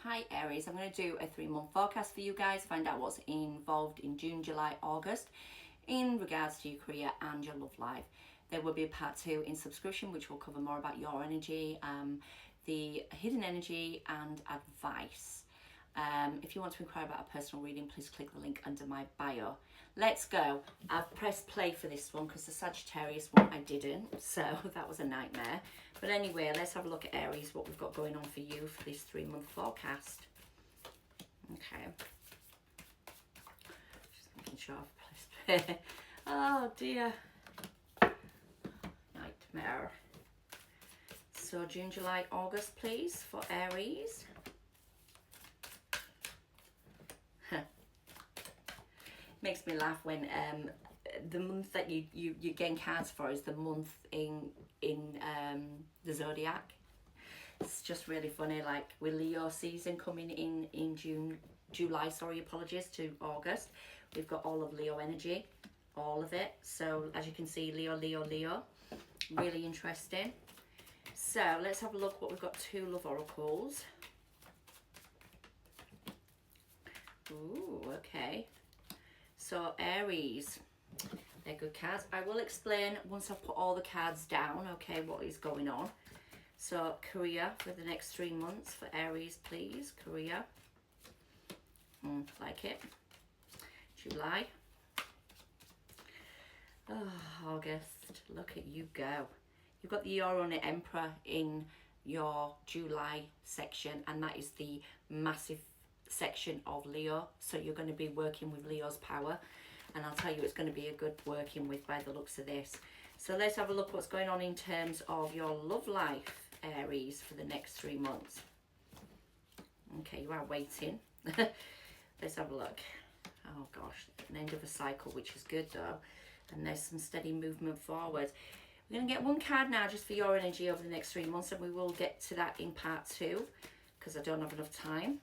Hi Aries, I'm going to do a 3-month forecast for you guys, find out what's involved in June, July, August in regards to your career and your love life. There will be a part 2 in subscription which will cover more about your energy, the hidden energy and advice. If you want to inquire about a personal reading, please click the link under my bio. Let's go. I've pressed play for this one because the Sagittarius one I didn't, so that was a nightmare. But anyway, let's have a look at Aries, what we've got going on for you for this 3-month forecast. Okay. Just making sure I've pressed play. Oh dear. Nightmare. So June, July, August, please, for Aries. Makes me laugh when the month that you gain cards for is the month in the zodiac. It's just really funny, like with Leo season coming in July, sorry, apologies, to August. We've got all of Leo energy, all of it. So as you can see, Leo, Leo, Leo. Really interesting. So let's have a look what we've got. 2 love oracles. Ooh, okay. So Aries, they're good cards. I will explain once I've put all the cards down, okay, what is going on. So career for the next 3 months for Aries, please. Career. Like it. July. Oh, August. Look at you go. You've got the Uranus Emperor in your July section, and that is the massive section of Leo, so you're going to be working with Leo's power, and I'll tell you it's going to be a good working with by the looks of this. So let's have a look what's going on in terms of your love life, Aries, for the next 3 months. Okay, you are waiting. Let's have a look. Oh gosh, an end of a cycle, which is good though, and there's some steady movement forward. We're going to get 1 card now just for your energy over the next 3 months, and we will get to that in part 2 because I don't have enough time.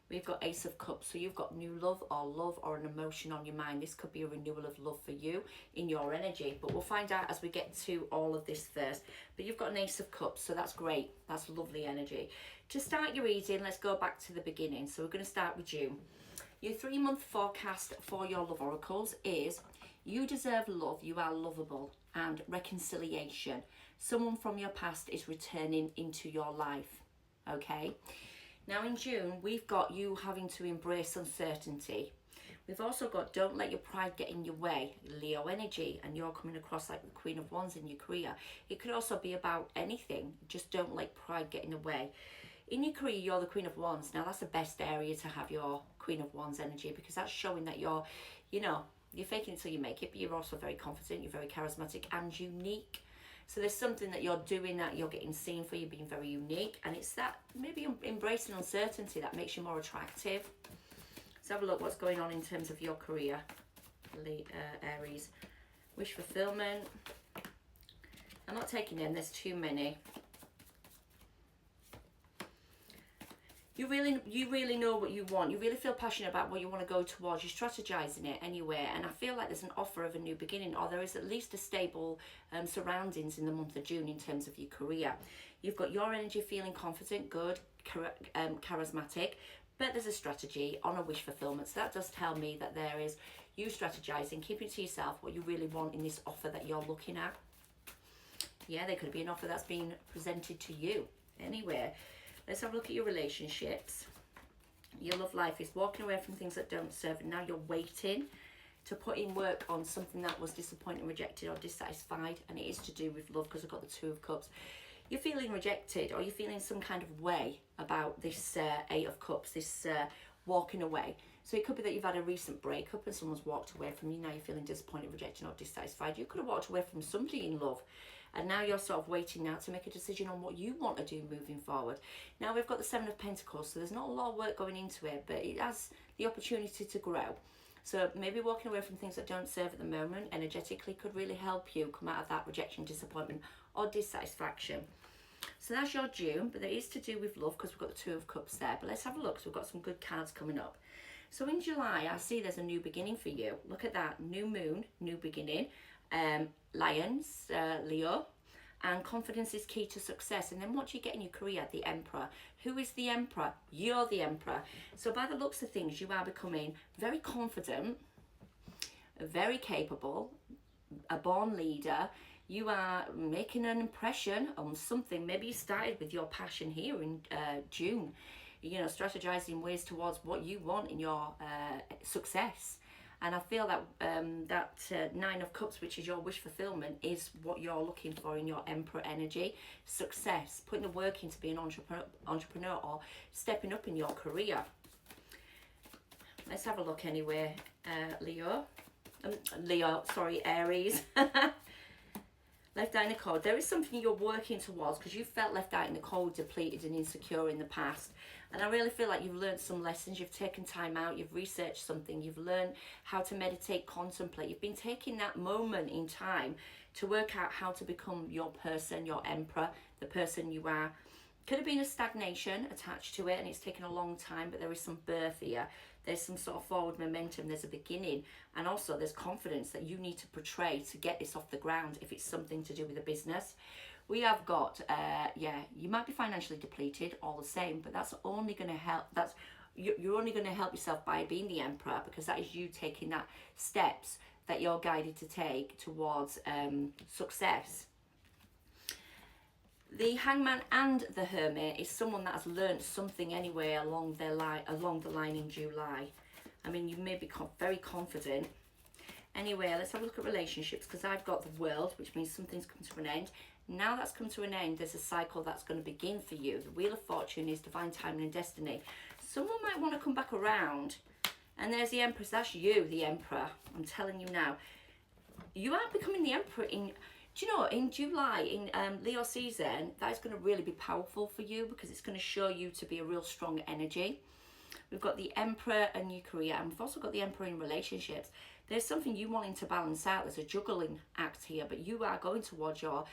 We've got Ace of Cups, so you've got new love or an emotion on your mind. This could be a renewal of love for you in your energy, but we'll find out as we get to all of this first. But you've got an Ace of Cups, so that's great. That's lovely energy. To start your reading, let's go back to the beginning. So we're going to start with June. Your 3-month forecast for your love oracles is you deserve love, you are lovable, and reconciliation. Someone from your past is returning into your life, okay? Now in June, we've got you having to embrace uncertainty. We've also got don't let your pride get in your way, Leo energy, and you're coming across like the Queen of Wands in your career. It could also be about anything, just don't let pride get in the way. In your career, you're the Queen of Wands. Now that's the best area to have your Queen of Wands energy, because that's showing that you're, you're faking it till you make it, but you're also very confident, you're very charismatic and unique. So there's something that you're doing that you're getting seen for, you being very unique, and it's that maybe embracing uncertainty that makes you more attractive. Let's have a look what's going on in terms of your career, Aries. Wish fulfillment. I'm not taking them, there's too many. You really know what you want. You really feel passionate about what you want to go towards. You're strategizing it anywhere, and I feel like there's an offer of a new beginning, or there is at least a stable surroundings in the month of June in terms of your career. You've got your energy feeling confident, good, charismatic, but there's a strategy on a wish fulfillment. So that does tell me that there is you strategizing, keeping to yourself what you really want in this offer that you're looking at. Yeah, there could be an offer that's being presented to you anywhere. Let's have a look at your relationships. Your love life is walking away from things that don't serve, and now you're waiting to put in work on something that was disappointed, rejected or dissatisfied, and it is to do with love because I've got the 2 of Cups. You're feeling rejected, or you're feeling some kind of way about this 8 of Cups, this walking away. So it could be that you've had a recent breakup and someone's walked away from you. Now you're feeling disappointed, rejected or dissatisfied. You could have walked away from somebody in love, and now you're sort of waiting now to make a decision on what you want to do moving forward. Now we've got the 7 of Pentacles, so there's not a lot of work going into it, but it has the opportunity to grow. So maybe walking away from things that don't serve at the moment energetically could really help you come out of that rejection, disappointment or dissatisfaction. So that's your June, but it is to do with love because we've got the 2 of Cups there. But let's have a look. So we've got some good cards coming up. So in July, I see there's a new beginning for you. Look at that. New moon, new beginning. Lions, Leo. And confidence is key to success. And then what do you get in your career? The Emperor. Who is the Emperor? You're the Emperor. So by the looks of things, you are becoming very confident, very capable, a born leader. You are making an impression on something. Maybe you started with your passion here in June, you know, strategizing ways towards what you want in your success. And I feel that Nine of Cups, which is your wish fulfillment, is what you're looking for in your Emperor energy. Success, putting the work in to be an entrepreneur or stepping up in your career. Let's have a look anyway, Aries. Left out in the cold. There is something you're working towards because you felt left out in the cold, depleted and insecure in the past. And I really feel like you've learned some lessons. You've taken time out. You've researched something. You've learned how to meditate, contemplate. You've been taking that moment in time to work out how to become your person, your Emperor, the person you are. Could have been a stagnation attached to it and it's taken a long time, but there is some birth here. There's some sort of forward momentum, there's a beginning, and also there's confidence that you need to portray to get this off the ground if it's something to do with a business. We have got, you might be financially depleted all the same, but that's only going to help, you're only going to help yourself by being the Emperor, because that is you taking that steps that you're guided to take towards success. The Hangman and the Hermit is someone that has learned something anyway along the line in July. I mean, you may be very confident. Anyway, let's have a look at relationships, because I've got the World, which means something's come to an end. Now that's come to an end, there's a cycle that's going to begin for you. The Wheel of Fortune is divine timing and destiny. Someone might want to come back around. And there's the Empress. That's you, the Emperor. I'm telling you now. You are becoming the Emperor in... Do you know, in July, in Leo season, that is going to really be powerful for you, because it's going to show you to be a real strong energy. We've got the Emperor in your career, and we've also got the Emperor in relationships. There's something you wanting to balance out. There's a juggling act here, but you are going towards your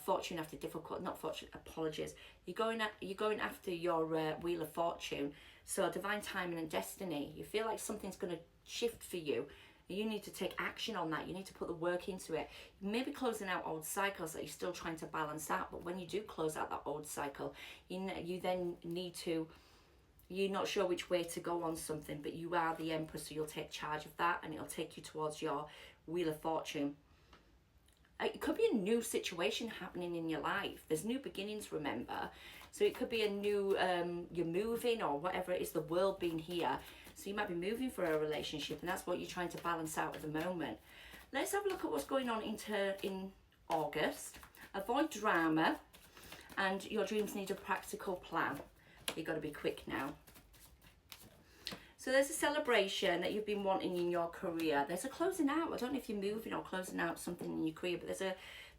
fortune after difficult, not fortune, apologies. You're going after your Wheel of Fortune. So divine timing and destiny. You feel like something's going to shift for you. You need to take action on that. You need to put the work into it. You may be closing out old cycles that you're still trying to balance out, but when you do close out that old cycle, you then need to, you're not sure which way to go on something, but you are the Emperor, so you'll take charge of that, and it'll take you towards your Wheel of Fortune. It could be a new situation happening in your life. There's new beginnings, remember. So it could be a new, you're moving or whatever it is, the world being here. So you might be moving for a relationship, and that's what you're trying to balance out at the moment. Let's have a look at what's going on in August. Avoid drama, and your dreams need a practical plan. You've got to be quick now. So there's a celebration that you've been wanting in your career. There's a closing out. I don't know if you're moving or closing out something in your career, but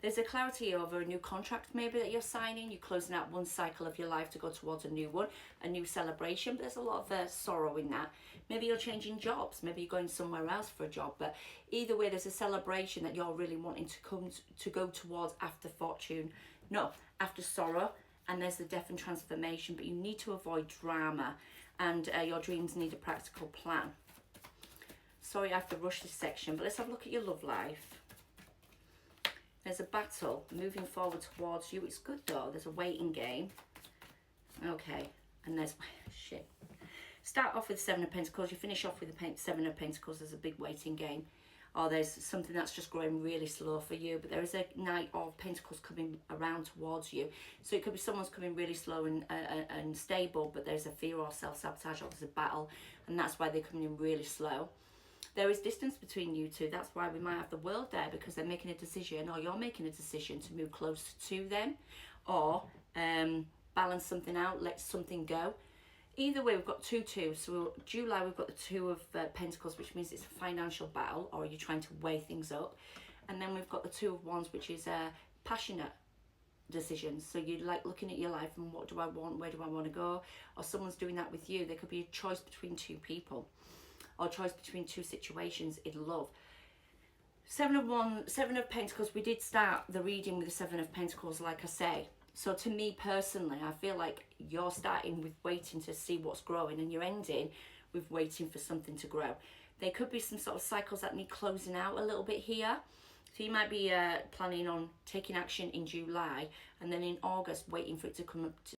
there's a clarity over a new contract maybe that you're signing. You're closing out one cycle of your life to go towards a new one, a new celebration. But there's a lot of sorrow in that. Maybe you're changing jobs. Maybe you're going somewhere else for a job. But either way, there's a celebration that you're really wanting to go towards after sorrow. And there's the death and transformation. But you need to avoid drama. And your dreams need a practical plan. Sorry, I have to rush this section, but let's have a look at your love life. There's a battle moving forward towards you. It's good though. There's a waiting game. Okay, and there's shit. Start off with Seven of Pentacles. You finish off with the Seven of Pentacles. There's a big waiting game. Or there's something that's just growing really slow for you. But there is a Knight of Pentacles coming around towards you. So it could be someone's coming really slow and stable, but there's a fear or self-sabotage, or there's a battle, and that's why they're coming in really slow. There is distance between you two. That's why we might have the World there, because they're making a decision, or you're making a decision to move closer to them, or balance something out, let something go. Either way, we've got two twos. So July, we've got the Two of Pentacles, which means it's a financial battle, or you're trying to weigh things up. And then we've got the Two of Wands, which is passionate decisions. So you're like looking at your life and what do I want? Where do I want to go? Or someone's doing that with you. There could be a choice between two people, or a choice between two situations in love. Seven of Pentacles. We did start the reading with the Seven of Pentacles, like I say. So to me personally, I feel like you're starting with waiting to see what's growing, and you're ending with waiting for something to grow. There could be some sort of cycles that need closing out a little bit here. So you might be planning on taking action in July, and then in August waiting for it to come up